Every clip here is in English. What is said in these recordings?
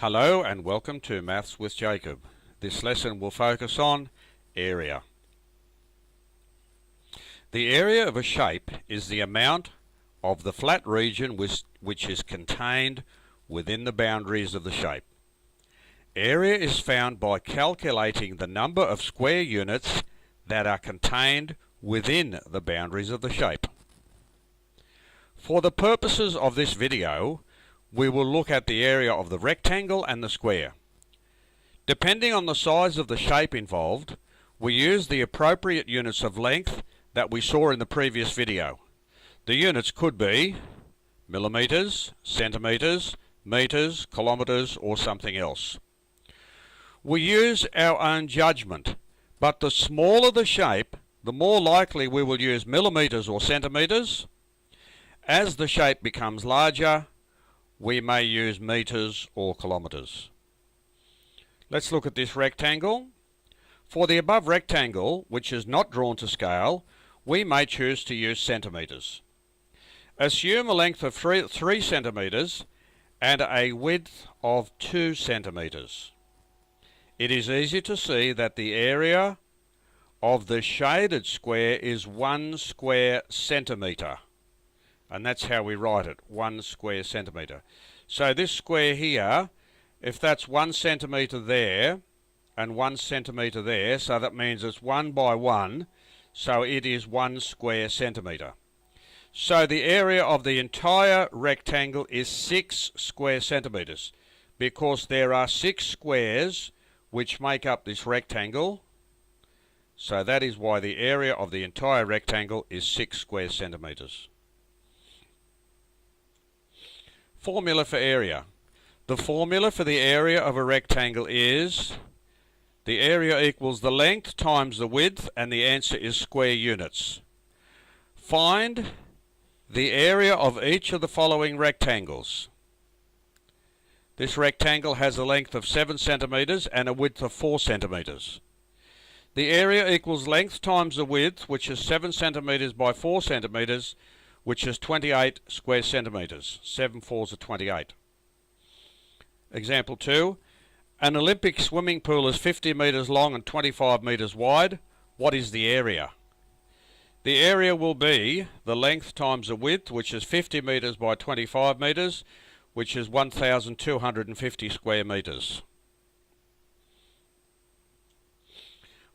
Hello and welcome to Maths with Jacob. This lesson will focus on area. The area of a shape is the amount of the flat region which is contained within the boundaries of the shape. Area is found by calculating the number of square units that are contained within the boundaries of the shape. For the purposes of this video, we will look at the area of the rectangle and the square. Depending on the size of the shape involved, we use the appropriate units of length that we saw in the previous video. The units could be millimeters, centimeters, meters, kilometers, or something else. We use our own judgment, but the smaller the shape, the more likely we will use millimeters or centimeters. As the shape becomes larger, we may use meters or kilometers. Let's look at this rectangle. For the above rectangle, which is not drawn to scale, we may choose to use centimeters. Assume a length of 3 centimeters and a width of 2 centimeters. It is easy to see that the area of the shaded square is 1 square centimeter. And that's how we write it, 1 square centimetre. So this square here, if that's 1 centimetre there and 1 centimetre there, so that means it's 1 by 1, so it is 1 square centimetre. So the area of the entire rectangle is 6 square centimetres, because there are 6 squares which make up this rectangle. So that is why the area of the entire rectangle is 6 square centimetres. Formula for area. The formula for the area of a rectangle is the area equals the length times the width, and the answer is square units. Find the area of each of the following rectangles. This rectangle has a length of 7 centimetres and a width of 4 centimetres. The area equals length times the width, which is 7 centimetres by 4 centimetres, which is 28 square centimetres. 7 fours are 28. Example 2. An Olympic swimming pool is 50 metres long and 25 metres wide. What is the area? The area will be the length times the width, which is 50 metres by 25 metres, which is 1,250 square metres.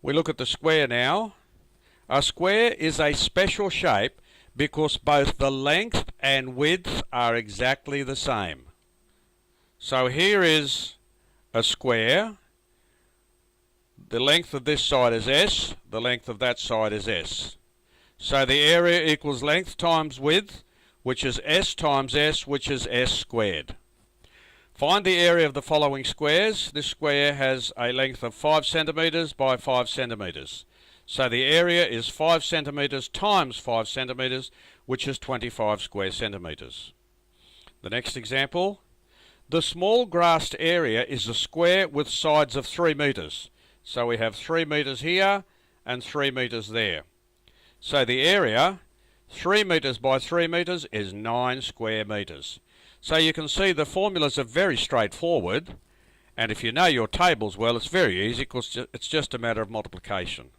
We look at the square now. A square is a special shape because both the length and width are exactly the same. So here is a square. The length of this side is S, the length of that side is S. So the area equals length times width, which is S times S, which is S squared. Find the area of the following squares. This square has a length of 5 centimetres by 5 centimetres. So the area is 5 centimetres times 5 centimetres, which is 25 square centimetres. The next example. The small grassed area is a square with sides of 3 metres. So we have 3 metres here and 3 metres there. So the area, 3 metres by 3 metres, is 9 square metres. So you can see the formulas are very straightforward. And if you know your tables well, it's very easy because it's just a matter of multiplication.